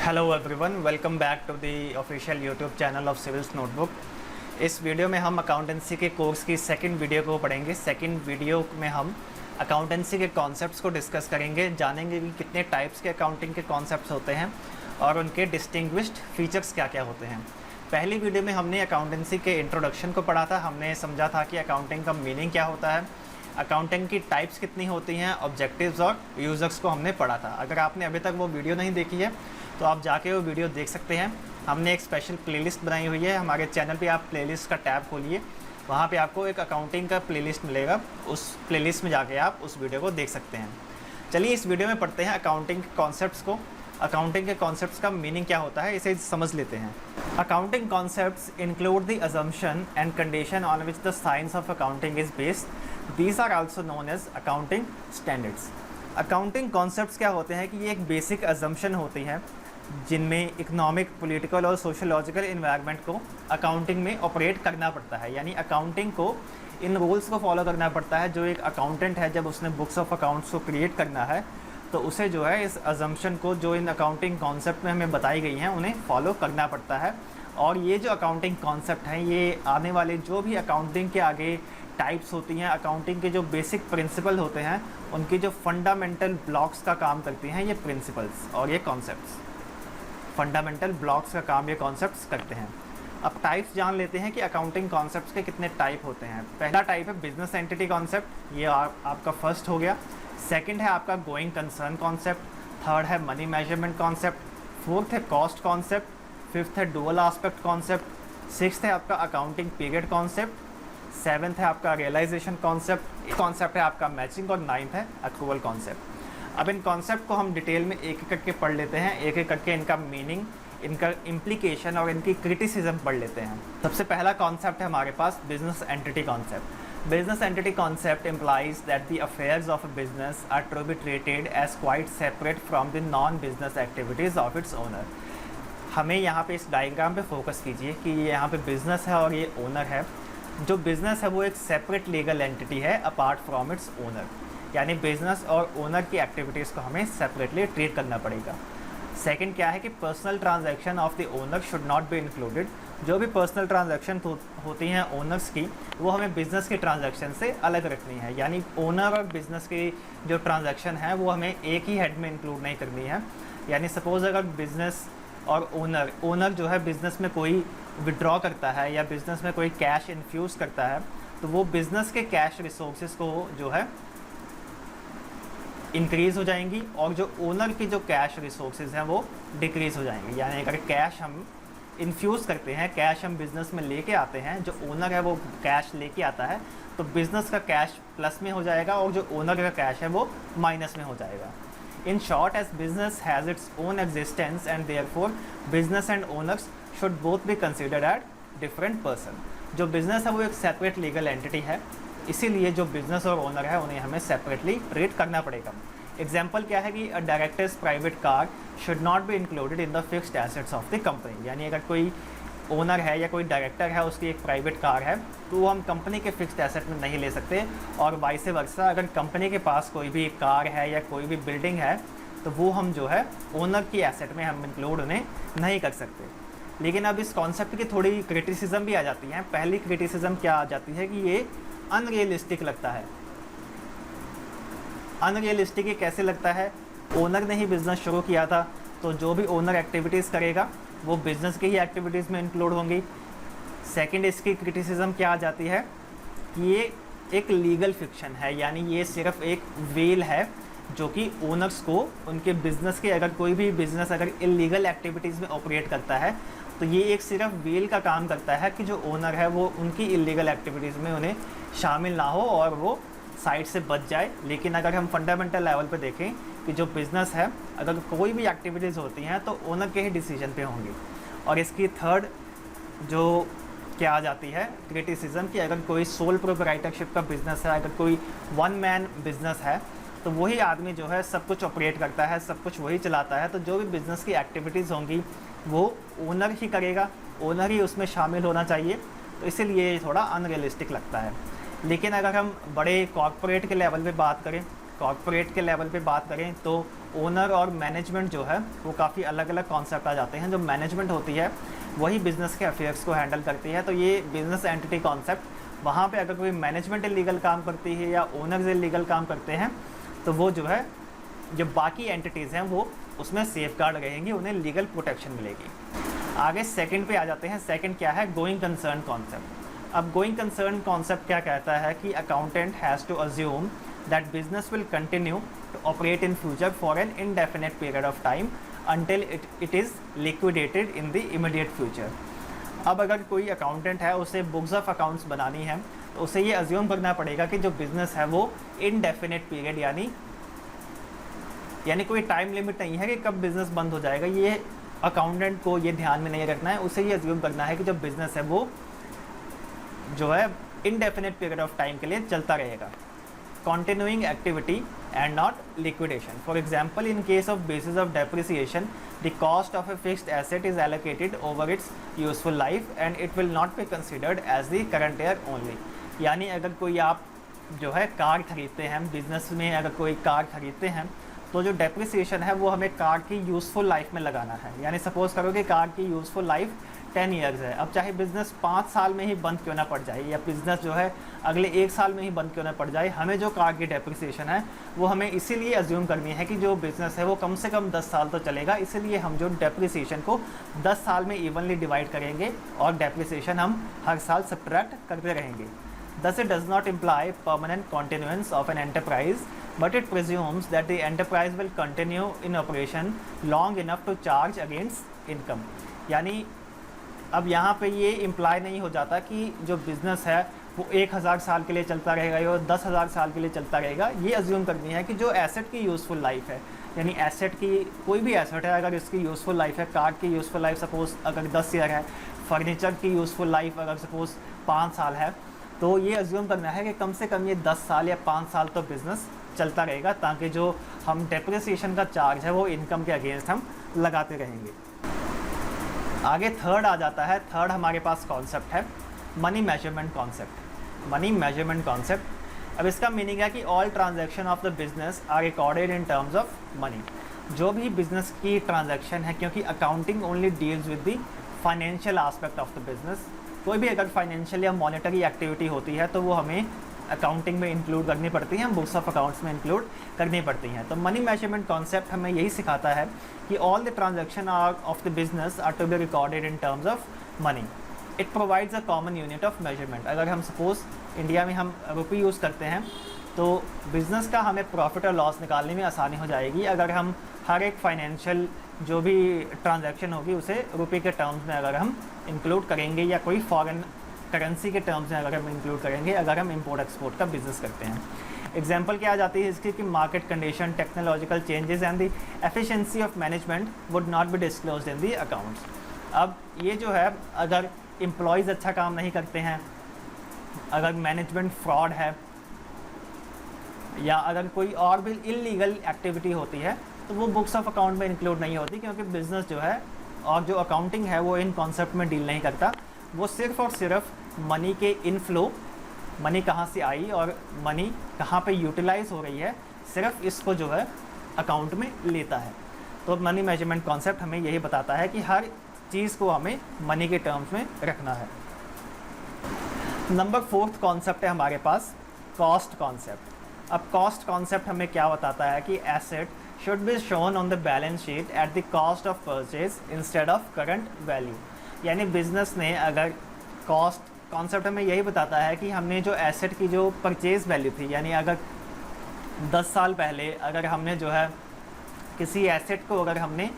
Hello everyone, welcome back to the official YouTube channel of Civils Notebook. इस video में हम accountancy के course की सेकंड वीडियो को पढ़ेंगे। सेकंड वीडियो में हम अकाउंटेंसी के कॉन्सेप्ट्स को डिस्कस करेंगे, जानेंगे कि कितने टाइप्स के अकाउंटिंग के कॉन्सेप्ट्स होते हैं और उनके डिस्टिंग्विश्ड फीचर्स क्या क्या होते हैं। पहली वीडियो में हमने अकाउंटेंसी के इंट्रोडक्शन को पढ़ा था। हमने समझा था कि अकाउंटिंग का मीनिंग क्या होता है, अकाउंटिंग की टाइप्स कितनी होती हैं, ऑब्जेक्टिव्स और यूज़र्स को हमने पढ़ा था। अगर आपने अभी तक वो वीडियो नहीं देखी है तो आप जाके वो वीडियो देख सकते हैं। हमने एक स्पेशल प्लेलिस्ट बनाई हुई है हमारे चैनल पे। आप प्लेलिस्ट का टैब खोलिए, वहाँ पे आपको एक अकाउंटिंग का प्लेलिस्ट मिलेगा। उस प्लेलिस्ट में जाके आप उस वीडियो को देख सकते हैं। चलिए इस वीडियो में पढ़ते हैं अकाउंटिंग के कॉन्सेप्ट्स को। अकाउंटिंग के कॉन्सेप्ट्स का मीनिंग क्या होता है, इसे समझ लेते हैं। Accounting concepts include the assumption and condition on which the science of accounting is based. These are also known as accounting standards. Accounting concepts क्या होते हैं कि ये एक बेसिक अजम्पशन होती है जिनमें इकोनॉमिक, पॉलिटिकल और सोशोलॉजिकल इन्वायरमेंट को अकाउंटिंग में ऑपरेट करना पड़ता है। यानी अकाउंटिंग को इन रूल्स को फॉलो करना पड़ता है। जो एक अकाउंटेंट है, जब उसने बुक्स ऑफ अकाउंट्स को क्रिएट करना है तो उसे जो है इस अजम्पशन को जो इन अकाउंटिंग कॉन्सेप्ट में हमें बताई गई हैं उन्हें फॉलो करना पड़ता है। और ये जो अकाउंटिंग कॉन्सेप्ट हैं ये आने वाले जो भी अकाउंटिंग के आगे टाइप्स होती हैं, अकाउंटिंग के जो बेसिक प्रिंसिपल होते हैं, उनकी जो फंडामेंटल ब्लॉक्स का काम करती हैं ये प्रिंसिपल्स और ये कॉन्सेप्ट्स। फंडामेंटल ब्लॉक्स का काम ये कॉन्सेप्ट्स करते हैं। अब टाइप्स जान लेते हैं कि अकाउंटिंग कॉन्सेप्ट्स के कितने टाइप होते हैं। पहला टाइप है बिजनेस एंटिटी कॉन्सेप्ट, ये आपका फर्स्ट हो गया। सेकंड है आपका गोइंग कंसर्न कॉन्सेप्ट। थर्ड है मनी मेजरमेंट कॉन्सेप्ट। फोर्थ है कॉस्ट कॉन्सेप्ट। फिफ्थ है डुअल एस्पेक्ट कॉन्सेप्ट। सिक्स्थ है आपका अकाउंटिंग पीरियड कॉन्सेप्ट। सेवन्थ है आपका रियलाइजेशन कॉन्सेप्ट। कॉन्सेप्ट है आपका मैचिंग और नाइन्थ है अक्रूवल कॉन्सेप्ट। अब इन कॉन्सेप्ट को हम डिटेल में एक एक करके पढ़ लेते हैं, एक एक करके इनका मीनिंग, इनका इम्प्लीकेशन और इनकी क्रिटिसिज्म पढ़ लेते हैं। सबसे पहला कॉन्सेप्ट है हमारे पास business entity concept. Business entity concept implies that the affairs of a business are to be treated as quite separate from the non-business activities of its owner। हमें यहाँ पे इस डायग्राम पे फोकस कीजिए कि ये यहाँ पे बिजनेस है और ये ओनर है। जो बिजनेस है वो एक सेपरेट लीगल एंटिटी है अपार्ट फ्रॉम इट्स ओनर। यानी बिजनेस और ओनर की एक्टिविटीज़ को हमें सेपरेटली ट्रीट करना पड़ेगा। सेकंड क्या है कि personal transaction of the owner should not be included. जो भी पर्सनल ट्रांजैक्शन होती हैं ओनर्स की, वो हमें बिज़नेस के ट्रांजैक्शन से अलग रखनी है। यानी ओनर और बिज़नेस की जो ट्रांजैक्शन है वो हमें एक ही हेड में इंक्लूड नहीं करनी है। यानी सपोज़ अगर बिज़नेस और ओनर जो है बिज़नेस में कोई विड्रॉ करता है या बिज़नेस में कोई कैश इन्फ्यूज़ करता है, तो वो बिज़नेस के कैश रिसोर्सेज को जो है इंक्रीज़ हो जाएंगी और जो ओनर की जो कैश रिसोर्सेज हैं वो डिक्रीज़ हो जाएंगे। यानी अगर कैश हम इन्फ्यूज़ करते हैं, कैश हम बिज़नेस में लेके आते हैं, जो ओनर है वो कैश लेके आता है, तो बिज़नेस का कैश प्लस में हो जाएगा और जो ओनर का कैश है वो माइनस में हो जाएगा। In short, as business has its own existence and therefore business and owners should both be considered at different person. जो बिज़नेस है वो एक सेपरेट लीगल एंटिटी है, इसीलिए जो बिज़नेस और ओनर है उन्हें हमें सेपरेटली ट्रीट करना पड़ेगा। एग्जाम्पल क्या है कि अ directors private car should not be included in the fixed assets of the company. यानी अगर कोई ओनर है या कोई डायरेक्टर है, उसकी एक प्राइवेट कार है, तो वो हम कंपनी के फिक्स्ड एसेट में नहीं ले सकते। और वाइस वर्सा, अगर कंपनी के पास कोई भी कार है या कोई भी बिल्डिंग है तो वो हम जो है ओनर की एसेट में हम इंक्लूड उन्हें नहीं कर सकते। लेकिन अब इस कॉन्सेप्ट की थोड़ी क्रिटिसिज्म भी आ जाती है। पहली क्रिटिसिज्म क्या आ जाती है कि ये अनरियलिस्टिक लगता है। अनरियलिस्टिक ये कैसे लगता है? ओनर ने ही बिज़नेस शुरू किया था, तो जो भी ओनर एक्टिविटीज़ करेगा वो बिज़नेस की ही एक्टिविटीज़ में इंक्लूड होंगी। सेकंड, इसकी क्रिटिसिज्म क्या आ जाती है कि ये एक लीगल फिक्शन है। यानी ये सिर्फ एक वेल है जो कि ओनर्स को उनके बिज़नेस के, अगर कोई भी बिज़नेस अगर इलीगल एक्टिविटीज़ में ऑपरेट करता है तो ये एक सिर्फ वेल का काम करता है कि जो ओनर है वो उनकी इलीगल एक्टिविटीज़ में उन्हें शामिल ना हो और वो साइड से बच जाए। लेकिन अगर हम फंडामेंटल लेवल पे देखें कि जो बिज़नेस है, अगर कोई भी एक्टिविटीज़ होती हैं तो ओनर के ही डिसीजन पे होंगी। और इसकी थर्ड जो क्या आ जाती है क्रिटिसिज्म कि अगर कोई सोल प्रोप्राइटरशिप का बिज़नेस है, अगर कोई वन मैन बिज़नेस है, तो वही आदमी जो है सब कुछ ऑपरेट करता है, सब कुछ वही चलाता है, तो जो भी बिज़नेस की एक्टिविटीज़ होंगी वो ओनर ही करेगा, ओनर ही उसमें शामिल होना चाहिए। तो इसीलिए ये थोड़ा अनरियलिस्टिक लगता है। लेकिन अगर हम बड़े कॉर्पोरेट के लेवल पे बात करें कॉर्पोरेट के लेवल पे बात करें तो ओनर और मैनेजमेंट जो है वो काफ़ी अलग अलग कॉन्सेप्ट आ जाते हैं। जो मैनेजमेंट होती है वही बिज़नेस के अफेयर्स को हैंडल करती है, तो ये बिज़नेस एंटिटी कॉन्सेप्ट, वहाँ पे अगर कोई मैनेजमेंट इलीगल काम करती है या ओनर्स इलीगल काम करते हैं तो वो जो है जो बाकी एंटिटीज़ हैं वो उसमें सेफगार्ड रहेंगी, उन्हें लीगल प्रोटेक्शन मिलेगी। आगे सेकंड पे आ जाते हैं। सेकंड क्या है? Going concern concept. अब गोइंग कंसर्न कॉन्सेप्ट क्या कहता है कि accountant has to assume that business will continue to operate in future for an indefinite period of time until it is liquidated in the immediate future। अब अगर कोई accountant है उसे बुक्स ऑफ अकाउंट्स बनानी है तो उसे ये अज्यूम करना पड़ेगा कि जो बिज़नेस है वो इनडेफिनेट पीरियड यानी कोई टाइम लिमिट नहीं है कि कब बिज़नेस बंद हो जाएगा। ये अकाउंटेंट को ये ध्यान में नहीं रखना है, उसे ये अज्यूम करना है कि जो बिज़नेस है वो जो है इनडेफिनेट पीरियड ऑफ टाइम के लिए चलता रहेगा। Continuing activity and not liquidation. For example, in case of basis of depreciation, the cost of a fixed asset is allocated over its useful life and it will not be considered as the current year only। यानी अगर कोई आप जो है car खरीदते हैं, business में अगर कोई कार खरीदते हैं तो जो डेप्रिसिएशन है वो हमें कार की यूज़फुल लाइफ में लगाना है। यानी सपोज़ करो कि कार की यूज़फुल लाइफ 10 ईयर्स है। अब चाहे बिज़नेस 5 साल में ही बंद क्यों ना पड़ जाए या बिज़नेस जो है अगले 1 साल में ही बंद क्यों ना पड़ जाए, हमें जो कार की डेप्रिसिएशन है वो हमें इसीलिए अज्यूम करनी है कि जो बिज़नेस है वो कम से कम 10 साल तो चलेगा। इसीलिए हम जो डेप्रिसिएशन को 10 साल में इवनली डिवाइड करेंगे और डेप्रिसिएशन हम हर साल सब्ट्रैक्ट करते रहेंगे। Thus it does not imply permanent continuance of an enterprise, but it presumes that the enterprise will continue in operation long enough to charge against income। यानी अब यहाँ पे ये इम्प्लाई नहीं हो जाता कि जो बिज़नेस है वो 1000 साल के लिए चलता रहेगा या 10,000 साल के लिए चलता रहेगा। ये अज्यूम करनी है कि जो एसेट की यूज़फुल लाइफ है, यानी एसेट की कोई भी एसेट है अगर इसकी यूज़फुल लाइफ है, कार की यूज़फुल लाइफ सपोज़ अगर 10 ईयर है, फर्नीचर की यूज़फुल लाइफ अगर सपोज़ 5 साल है, तो ये अज्यूम करना है कि कम से कम ये 10 साल या 5 साल तो बिज़नेस चलता रहेगा, ताकि जो हम डेप्रिसिएशन का चार्ज है वो इनकम के अगेंस्ट हम लगाते रहेंगे। आगे थर्ड आ जाता है। थर्ड हमारे पास कॉन्सेप्ट है money measurement concept. Money measurement concept, अब इसका मीनिंग है कि all transaction of the business are recorded in terms of money. जो भी बिज़नेस की ट्रांजैक्शन है, क्योंकि accounting only deals with the financial aspect of the business, कोई भी अगर फाइनेंशियल या मॉनेटरी एक्टिविटी होती है तो वो हमें अकाउंटिंग में इंक्लूड करनी पड़ती हैं, बुक्स ऑफ अकाउंट्स में इंक्लूड करनी पड़ती हैं। तो मनी मेजरमेंट कॉन्सेप्ट हमें यही सिखाता है कि all the transaction of the business are to be recorded in terms of money. It provides a common unit of measurement. अगर हम सपोज़ इंडिया में हम रुपये यूज़ करते हैं तो बिज़नेस का हमें प्रॉफिट और लॉस निकालने में आसानी हो जाएगी अगर हम हर एक फाइनेंशियल जो भी ट्रांजैक्शन होगी उसे रुपये के टर्म्स में अगर हम इंक्लूड करेंगे या कोई फॉरेन करेंसी के टर्म्स में अगर हम इंक्लूड करेंगे अगर हम इंपोर्ट एक्सपोर्ट का बिज़नेस करते हैं। एग्जांपल क्या आ जाती है इसकी कि market condition, technological changes and the efficiency of management would not be disclosed in the accounts. अब ये जो है अगर एम्प्लॉयज़ अच्छा काम नहीं करते हैं, अगर मैनेजमेंट फ्रॉड है या अगर कोई और भी इलीगल एक्टिविटी होती है तो वो बुक्स ऑफ अकाउंट में इंक्लूड नहीं होती, क्योंकि बिज़नेस जो है और जो अकाउंटिंग है वो इन कॉन्सेप्ट में डील नहीं करता। वो सिर्फ और सिर्फ मनी के इनफ्लो, मनी कहाँ से आई और मनी कहाँ पे यूटिलाइज हो रही है, सिर्फ इसको जो है अकाउंट में लेता है। तो मनी मेजरमेंट कॉन्सेप्ट हमें यही बताता है कि हर चीज़ को हमें मनी के टर्म्स में रखना है। नंबर 4th कॉन्सेप्ट है हमारे पास कॉस्ट कॉन्सेप्ट। अब कॉस्ट कॉन्सेप्ट हमें क्या बताता है कि asset should be shown on the balance sheet at the cost of purchase instead of current value। यानी बिज़नेस ने अगर कॉस्ट कॉन्सेप्ट हमें यही बताता है कि हमने जो एसेट की जो परचेज़ वैल्यू थी, यानी अगर 10 साल पहले अगर हमने जो है किसी एसेट को अगर हमने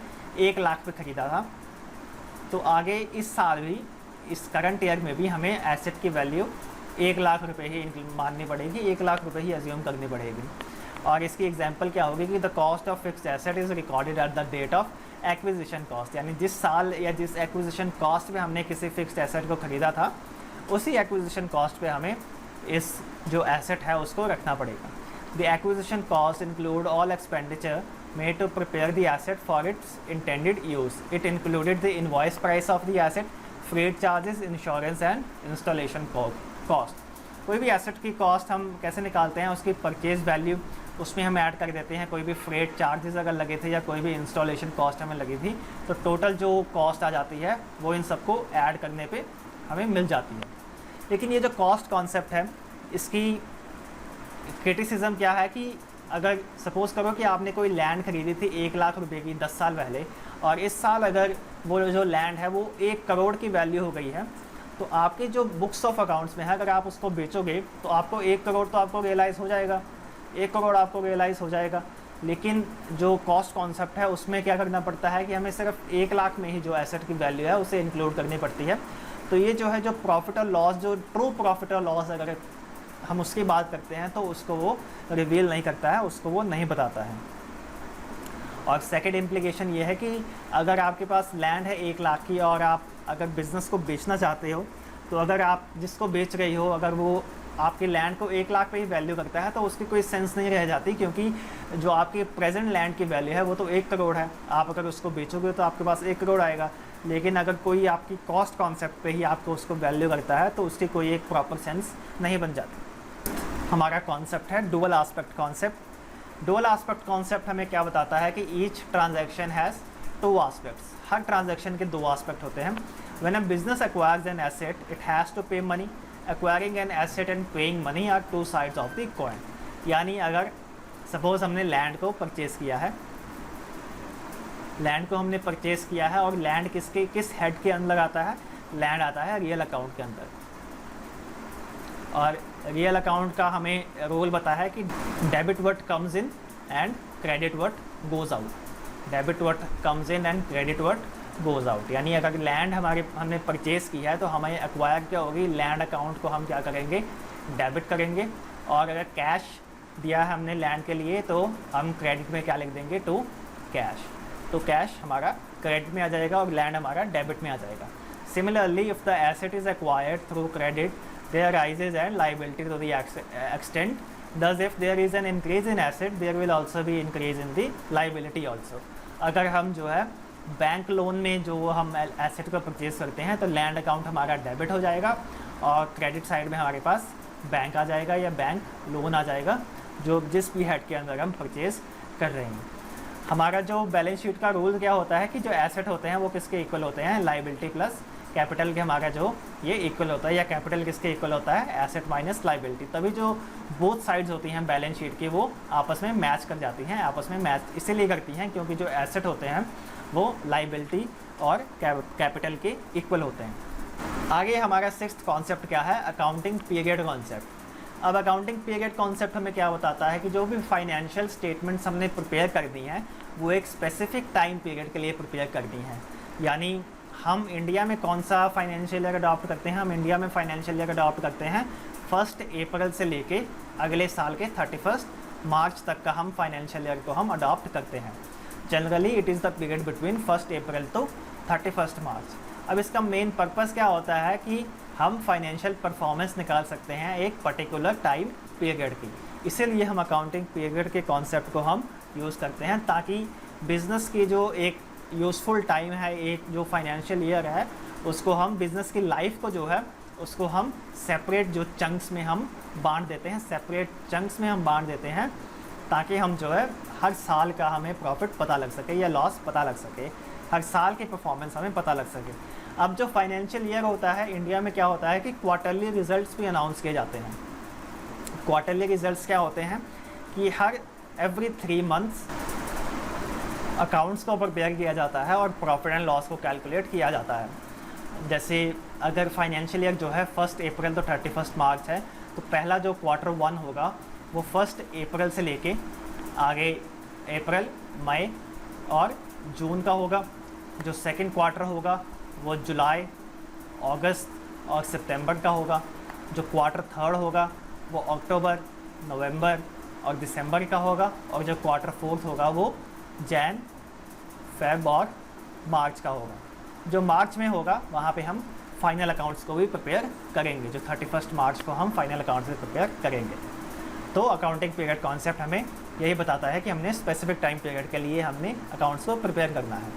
1 लाख पे ख़रीदा था तो आगे इस साल भी, इस करंट ईयर में भी हमें एसेट की वैल्यू 1 लाख रुपये ही माननी पड़ेगी, 1 लाख रुपये ही अज्यूम करनी पड़ेगी। और इसकी एग्जांपल क्या होगी कि the cost of fixed asset is recorded at the date of acquisition cost. यानी जिस साल या जिस एक्विजिशन कॉस्ट पे हमने किसी फिक्स्ड एसेट को ख़रीदा था उसी एक्विजिशन कॉस्ट पे हमें इस जो एसेट है उसको रखना पड़ेगा। The acquisition cost include all expenditure made to prepare the asset for its intended use. It included the invoice price of the asset, freight charges, insurance and installation cost. कोई भी एसेट की cost हम कैसे निकालते हैं, उसकी purchase value उसमें हम ऐड कर देते हैं कोई भी फ्रेट चार्जेस अगर लगे थे या कोई भी इंस्टॉलेशन कॉस्ट हमें लगी थी, तो टोटल जो कॉस्ट आ जाती है वो इन सबको ऐड करने पे हमें मिल जाती है। लेकिन ये जो कॉस्ट कॉन्सेप्ट है, इसकी क्रिटिसिज्म क्या है कि अगर सपोज़ करो कि आपने कोई लैंड खरीदी थी 1 लाख रुपए की 10 साल पहले, और इस साल अगर वो जो लैंड है वो 1 करोड़ की वैल्यू हो गई है, तो आपके जो बुक्स ऑफ अकाउंट्स में है अगर आप उसको बेचोगे तो आपको 1 करोड़ तो आपको रियलाइज़ हो जाएगा, 1 करोड़ आपको रियलाइज़ हो जाएगा। लेकिन जो कॉस्ट कॉन्सेप्ट है उसमें क्या करना पड़ता है कि हमें सिर्फ 1 लाख में ही जो एसेट की वैल्यू है उसे इंक्लूड करनी पड़ती है। तो ये जो है जो प्रॉफिट और लॉस, जो ट्रू प्रॉफिट और लॉस अगर हम उसकी बात करते हैं तो उसको वो रिवील नहीं करता है, उसको वो नहीं बताता है। और सेकंड इम्प्लीकेशन ये है कि अगर आपके पास लैंड है 1 लाख की और आप अगर बिज़नेस को बेचना चाहते हो, तो अगर आप जिसको बेच रही हो अगर वो आपके लैंड को 1 लाख पे ही वैल्यू करता है तो उसकी कोई सेंस नहीं रह जाती, क्योंकि जो आपकी प्रेजेंट लैंड की वैल्यू है वो तो 1 करोड़ है। आप अगर उसको बेचोगे तो आपके पास 1 करोड़ आएगा। लेकिन अगर कोई आपकी कॉस्ट कॉन्सेप्ट पे ही आपको उसको वैल्यू करता है तो उसकी कोई एक प्रॉपर सेंस नहीं बन जाती। हमारा कॉन्सेप्ट है dual aspect concept. Dual aspect concept हमें क्या बताता है कि ईच ट्रांजैक्शन हैज़ 2 एस्पेक्ट्स। हर ट्रांजैक्शन के 2 एस्पेक्ट होते हैं। When a business acquires an asset it has to pay money. Acquiring an asset and paying money are 2 sides of the coin. यानी अगर सपोज हमने लैंड को परचेज़ किया है, लैंड को हमने परचेज़ किया है और लैंड किस हेड के अंदर आता है? लैंड आता है रियल अकाउंट के अंदर। और रियल अकाउंट का हमें रोल बताया है कि debit what comes in and credit what goes out. Debit what comes in and credit what goes out. यानी अगर लैंड हमने परचेज़ किया है तो हमें एक्वायर क्या होगी? लैंड अकाउंट को हम क्या करेंगे? डेबिट करेंगे। और अगर कैश दिया है हमने लैंड के लिए तो हम क्रेडिट में क्या लिख देंगे? To cash. तो कैश हमारा क्रेडिट में आ जाएगा और लैंड हमारा डेबिट में आ जाएगा। Similarly if the asset is acquired through credit there arises an liability to the extent. Thus if there is an increase in asset there will also be increase in the liability also. अगर हम जो है bank loan में जो हम asset को purchase करते हैं तो लैंड अकाउंट हमारा डेबिट हो जाएगा और क्रेडिट साइड में हमारे पास बैंक आ जाएगा या बैंक लोन आ जाएगा जो जिस भी हेड के अंदर हम परचेज़ कर रहे हैं। हमारा जो बैलेंस शीट का रूल क्या होता है कि जो एसेट होते हैं वो किसके इक्वल होते हैं? लाइबिलिटी प्लस कैपिटल के हमारा जो ये इक्वल होता है, या कैपिटल किसके इक्वल होता है? Asset minus liability. तभी जो बोथ साइड्स होती हैं बैलेंस शीट की वो आपस में मैच कर जाती हैं। आपस में मैच इसीलिए करती हैं क्योंकि जो एसेट होते हैं वो लाइबिलिटी और कैपिटल के इक्वल होते हैं। आगे हमारा 6th कॉन्सेप्ट क्या है? Accounting period concept. अब अकाउंटिंग पीरियड कॉन्सेप्ट हमें क्या बताता है कि जो भी फाइनेंशियल स्टेटमेंट्स हमने प्रिपेयर कर दी हैं वो एक स्पेसिफिक टाइम पीरियड के लिए प्रिपेयर कर दी हैं। यानी हम इंडिया में कौन सा फाइनेंशियल ईयर अडॉप्ट करते हैं? हम इंडिया में फाइनेंशियल ईयर अडॉप्ट करते हैं 1 अप्रैल से लेके अगले साल के 31 मार्च तक का हम फाइनेंशियल ईयर को हम अडॉप्ट करते हैं। Generally it is the period between 1 अप्रैल तो 31 मार्च। अब इसका मेन पर्पस क्या होता है कि हम फाइनेंशियल परफॉर्मेंस निकाल सकते हैं एक पर्टिकुलर टाइम पीरियड की। इसीलिए हम अकाउंटिंग पीरियड के कॉन्सेप्ट को हम यूज़ करते हैं ताकि बिज़नेस की जो एक यूज़फुल टाइम है, एक जो फाइनेंशियल ईयर है, उसको हम बिज़नेस की लाइफ को जो है उसको हम सेपरेट जो चंक्स में हम बांट देते हैं, सेपरेट चंक्स में हम बांट देते हैं ताकि हम जो है हर साल का हमें प्रॉफिट पता लग सके या लॉस पता लग सके, हर साल की परफॉर्मेंस हमें पता लग सके। अब जो फाइनेंशियल ईयर होता है इंडिया में क्या होता है कि क्वार्टरली रिजल्ट्स भी अनाउंस किए जाते हैं। क्वार्टरली रिजल्ट्स क्या होते हैं कि हर एवरी 3 मंथ्स अकाउंट्स को प्रिपेयर किया जाता है और प्रॉफिट एंड लॉस को कैलकुलेट किया जाता है। जैसे अगर फाइनेंशियल ईयर जो है 1 अप्रैल तो 31 मार्च है, तो पहला जो क्वार्टर 1 होगा वो 1 अप्रैल से लेके आगे अप्रैल, मई और जून का होगा। जो सेकंड क्वार्टर होगा वो जुलाई, अगस्त और सितंबर का होगा। जो क्वार्टर 3 होगा वो अक्टूबर, नवंबर और दिसंबर का होगा। और जो क्वार्टर 4 होगा वो जैन, फेब और मार्च का होगा। जो मार्च में होगा वहाँ पे हम फाइनल अकाउंट्स को भी प्रिपेयर करेंगे। जो 31 मार्च को हम फाइनल अकाउंट्स भी प्रिपेयर करेंगे। तो अकाउंटिंग पीरियड कॉन्सेप्ट हमें यही बताता है कि हमने स्पेसिफिक टाइम पीरियड के लिए हमने अकाउंट्स को प्रिपेयर करना है।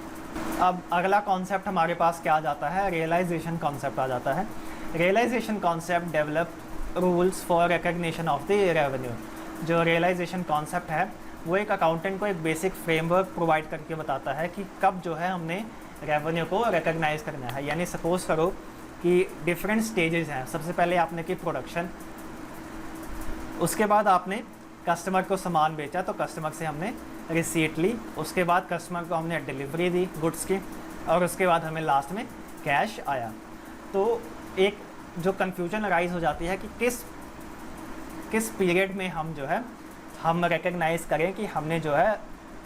अब अगला कॉन्सेप्ट हमारे पास क्या आ जाता है? रियलाइजेशन कॉन्सेप्ट आ जाता है। Realisation concept develop rules for recognition of the revenue. जो रियलाइजेशन कॉन्सेप्ट है वो एक अकाउंटेंट को एक बेसिक फ्रेमवर्क प्रोवाइड करके बताता है कि कब जो है हमने रेवेन्यू को रिकग्नाइज करना है। यानी सपोज करो कि डिफरेंट स्टेजेस हैं। सबसे पहले आपने की प्रोडक्शन, उसके बाद आपने कस्टमर को सामान बेचा तो कस्टमर से हमने रिसीट ली, उसके बाद कस्टमर को हमने डिलीवरी दी गुड्स की, और उसके बाद हमें लास्ट में कैश आया। तो एक जो कन्फ्यूजन अराइज हो जाती है कि किस पीरियड में हम जो है हम रिकग्नाइज़ करें कि हमने जो है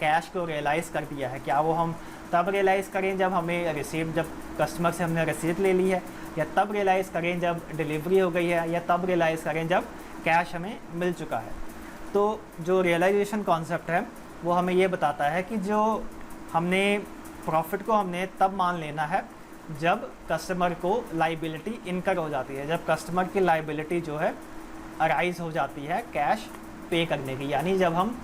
कैश को रियलाइज़ कर दिया है। क्या वो हम तब रियलाइज़ करें जब हमें रिसीट, जब कस्टमर से हमने रिसीट ले ली है, या तब रियलाइज़ करें जब डिलीवरी हो गई है, या तब रियलाइज़ करें जब कैश हमें मिल चुका है। तो जो रियलाइजेशन कॉन्सेप्ट है वो हमें ये बताता है कि जो हमने प्रॉफिट को हमने तब मान लेना है जब कस्टमर को लाइबिलिटी इनकर हो जाती है, जब कस्टमर की लाइबिलिटी जो है अराइज हो जाती है कैश पे करने की। यानी जब हम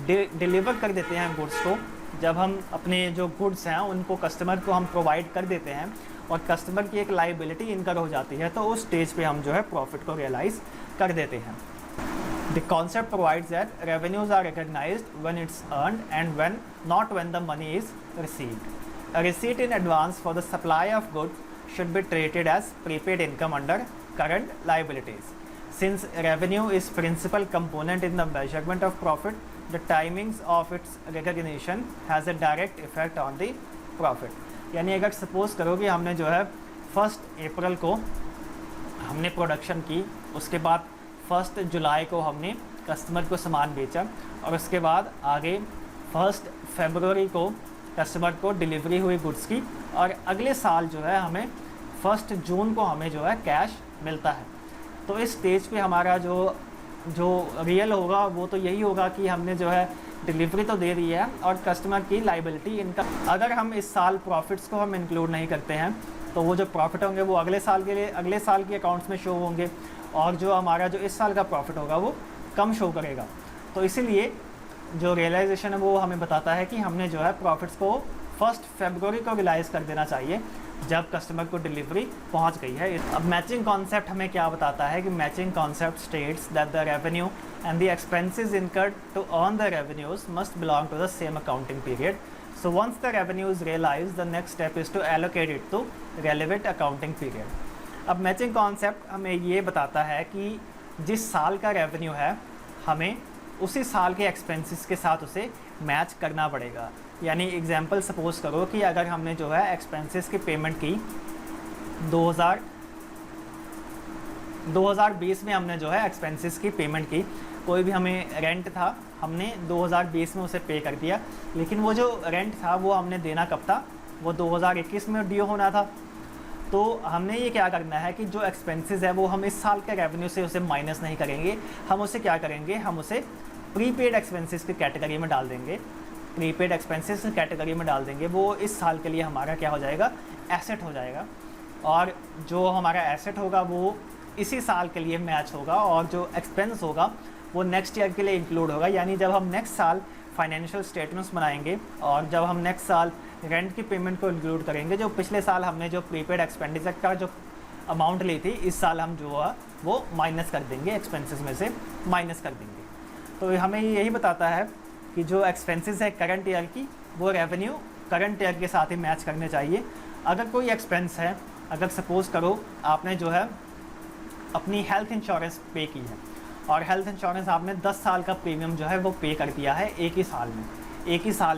डिलीवर कर देते हैं गुड्स को, जब हम अपने जो गुड्स हैं उनको कस्टमर को हम प्रोवाइड कर देते हैं और कस्टमर की एक लाइबिलिटी इनकर हो जाती है, तो उस स्टेज पे हम जो है प्रॉफिट को रियलाइज़ कर देते हैं। The concept provides that revenues are recognized when it's earned and not when the money is received. A receipt in advance for the supply of goods should be treated as prepaid income under current liabilities. Since revenue is principal component in the measurement of profit, the timings of its recognition has a direct effect on the profit. यानी अगर suppose करो कि हमने जो है 1 अप्रैल को हमने production की, उसके बाद 1 जुलाई को हमने कस्टमर को सामान बेचा, और उसके बाद आगे 1 फरवरी को कस्टमर को डिलीवरी हुई गुड्स की, और अगले साल जो है हमें 1 जून को हमें जो है कैश मिलता है। तो इस स्टेज पे हमारा जो रियल होगा वो तो यही होगा कि हमने जो है डिलीवरी तो दे दी है और कस्टमर की लाइबिलिटी इनका। अगर हम इस साल प्रॉफिट्स को हम इंक्लूड नहीं करते हैं तो वो जो प्रॉफिट होंगे वो अगले साल के लिए अगले साल के अकाउंट्स में शो होंगे, और जो हमारा जो इस साल का प्रॉफिट होगा वो कम शो करेगा। तो इसीलिए जो रियलाइजेशन है वो हमें बताता है कि हमने जो है प्रॉफिट्स को 1 फरवरी को रियलाइज़ कर देना चाहिए जब कस्टमर को डिलीवरी पहुंच गई है। अब मैचिंग कॉन्सेप्ट हमें क्या बताता है कि matching concept states that the revenue and the expenses incurred to earn the revenues must belong to the same accounting period. So once the revenue is realized, the next step is to allocate it to relevant accounting period. अब matching concept हमें ये बताता है कि जिस साल का revenue है हमें उसी साल के एक्सपेंसेस के साथ उसे मैच करना पड़ेगा। यानी एग्जांपल सपोज करो कि अगर हमने जो है एक्सपेंसेस की पेमेंट की 2020 में हमने जो है एक्सपेंसेस की पेमेंट की, कोई भी हमें रेंट था हमने 2020 में उसे पे कर दिया, लेकिन वो जो रेंट था वो हमने देना कब था, वो 2021 में ड्यू होना था। तो हमने ये क्या करना है कि जो एक्सपेंसेस है वो हम इस साल के रेवेन्यू से उसे माइनस नहीं करेंगे, हम उसे क्या करेंगे, हम उसे प्रीपेड एक्सपेंसेस की कैटेगरी में डाल देंगे। प्रीपेड एक्सपेंसेस की कैटेगरी में डाल देंगे, वो इस साल के लिए हमारा क्या हो जाएगा, एसेट हो जाएगा, और जो हमारा एसेट होगा वो इसी साल के लिए मैच होगा, और जो एक्सपेंस होगा वो नेक्स्ट ईयर के लिए इंक्लूड होगा। यानी जब हम नेक्स्ट साल फाइनेंशियल स्टेटमेंट्स बनाएंगे और जब हम नेक्स्ट साल रेंट की पेमेंट को इंक्लूड करेंगे, जो पिछले साल हमने जो प्रीपेड एक्सपेंडिचर का जो अमाउंट ली थी, इस साल हम जो है वो माइनस कर देंगे, एक्सपेंसेस में से माइनस कर देंगे। तो हमें यही बताता है कि जो एक्सपेंसेस है करंट ईयर की, वो रेवेन्यू करंट ईयर के साथ ही मैच करने चाहिए। अगर कोई एक्सपेंस है, अगर सपोज़ करो आपने जो है अपनी हेल्थ इंश्योरेंस पे की है और हेल्थ इंश्योरेंस आपने 10 साल का प्रीमियम जो है वो पे कर दिया है एक ही साल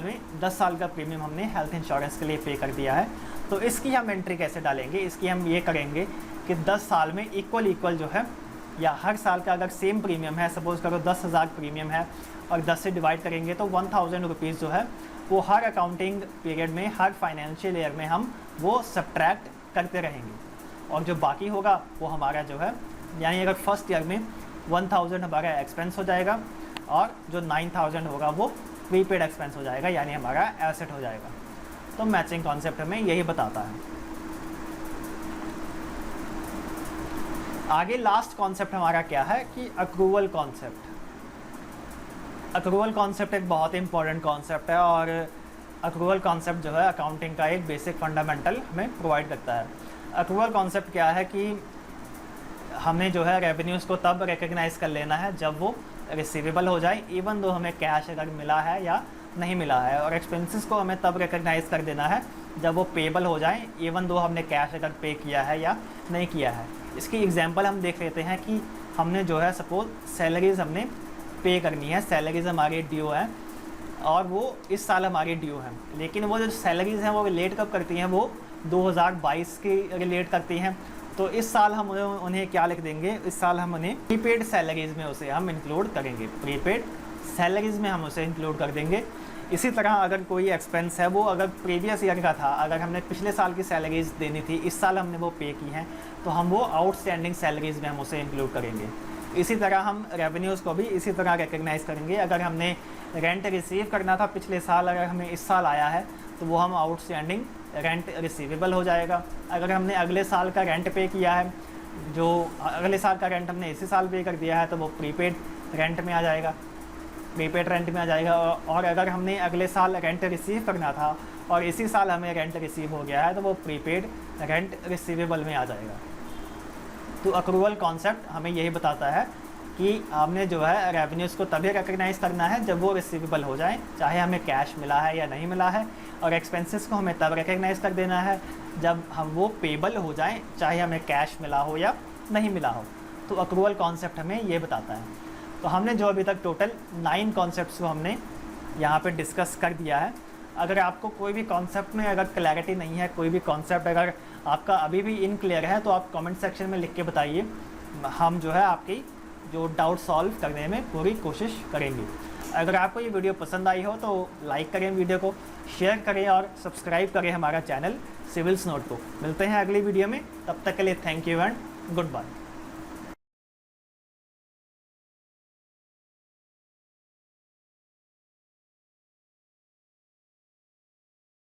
में 10 साल का प्रीमियम हमने हेल्थ इंश्योरेंस के लिए पे कर दिया है। तो इसकी हम एंट्री कैसे डालेंगे, इसकी हम ये करेंगे कि 10 साल में इक्वल जो है, या हर साल का अगर सेम प्रीमियम है, सपोज़ करो 10,000 प्रीमियम है और 10 से डिवाइड करेंगे तो 1000 रुपीज़ जो है वो हर अकाउंटिंग पीरियड में, हर फाइनेंशियल ईयर में हम वो सब्ट्रैक्ट करते रहेंगे, और जो बाकी होगा वो हमारा जो है, यानी अगर फर्स्ट ईयर में 1000 हमारा एक्सपेंस हो जाएगा और जो 9000 होगा वो प्रीपेड एक्सपेंस हो जाएगा, यानी हमारा एसेट हो जाएगा। तो मैचिंग कॉन्सेप्ट हमें यही बताता है। आगे लास्ट कॉन्सेप्ट हमारा क्या है कि अक्रूवल कॉन्सेप्ट। अक्रूवल कॉन्सेप्ट एक बहुत ही इंपॉर्टेंट कॉन्सेप्ट है, और अक्रूवल कॉन्सेप्ट जो है अकाउंटिंग का एक बेसिक फंडामेंटल हमें प्रोवाइड करता है। अक्रूवल कॉन्सेप्ट क्या है कि हमने जो है रेवेन्यूज़ को तब रिकग्नाइज़ कर लेना है जब वो रिसीवेबल हो जाए, इवन दो हमें कैश अगर मिला है या नहीं मिला है। और एक्सपेंसेस को हमें तब रिकग्नाइज कर देना है जब वो पेबल हो जाए, इवन दो हमने कैश अगर पे किया है या नहीं किया है। इसकी एग्जांपल हम देख लेते हैं कि हमने जो है सपोज सैलरीज़ हमने पे करनी है, सैलरीज़ हमारी ड्यू है और वो इस साल हमारी ड्यू है, लेकिन वो जो सैलरीज़ हैं वो रिलेट कब करती हैं, वो 2022 की रिलेट करती हैं। तो इस साल हम उन्हें क्या लिख देंगे, इस साल हम उन्हें प्रीपेड सैलरीज़ में उसे हम इंक्लूड करेंगे, प्रीपेड सैलरीज़ में हम उसे इंक्लूड कर देंगे। इसी तरह अगर कोई एक्सपेंस है वो अगर प्रीवियस ईयर का था, अगर हमने पिछले साल की सैलरीज़ देनी थी, इस साल हमने वो पे की हैं, तो हम वो आउटस्टैंडिंग सैलरीज़ में हम उसे इंक्लूड करेंगे। इसी तरह हम रेवेन्यूज़ को भी इसी तरह रिकग्नाइज़ करेंगे। अगर हमने रेंट रिसीव करना था पिछले साल, अगर हमें इस साल आया है तो वो हम आउटस्टैंडिंग रेंट रिसीवेबल हो जाएगा। अगर हमने अगले साल का रेंट पे किया है, जो अगले साल का रेंट हमने इसी साल पे कर दिया है, तो वो प्रीपेड रेंट में आ जाएगा, प्रीपेड रेंट में आ जाएगा। और अगर हमने अगले साल रेंट रिसीव करना था और इसी साल हमें रेंट रिसीव हो गया है, तो वो प्रीपेड रेंट रिसीवेबल में आ जाएगा। तो अक्रूवल कॉन्सेप्ट हमें यही बताता है कि हमने जो है रेवेन्यूज़ को तभी रिकग्नाइज़ करना है जब वो रिसीवेबल हो जाए, चाहे हमें कैश मिला है या नहीं मिला है, और एक्सपेंसेस को हमें तब रिकग्नाइज़ कर देना है जब हम वो पेबल हो जाएं, चाहे हमें कैश मिला हो या नहीं मिला हो। तो अक्रूवल कॉन्सेप्ट हमें ये बताता है। तो हमने जो अभी तक टोटल 9 कॉन्सेप्ट्स को हमने यहाँ पे डिस्कस कर दिया है। अगर आपको कोई भी कॉन्सेप्ट में अगर क्लैरिटी नहीं है, कोई भी कॉन्सेप्ट अगर आपका अभी भी इनक्लियर है, तो आप कमेंट सेक्शन में लिख के बताइए, हम जो है आपकी जो डाउट सॉल्व करने में पूरी कोशिश करेंगे। अगर आपको ये वीडियो पसंद आई हो तो लाइक करें, वीडियो को शेयर करें और सब्सक्राइब करें हमारा चैनल सिविल्स नोटबुक। मिलते हैं अगली वीडियो में, तब तक के लिए thank you and good bye.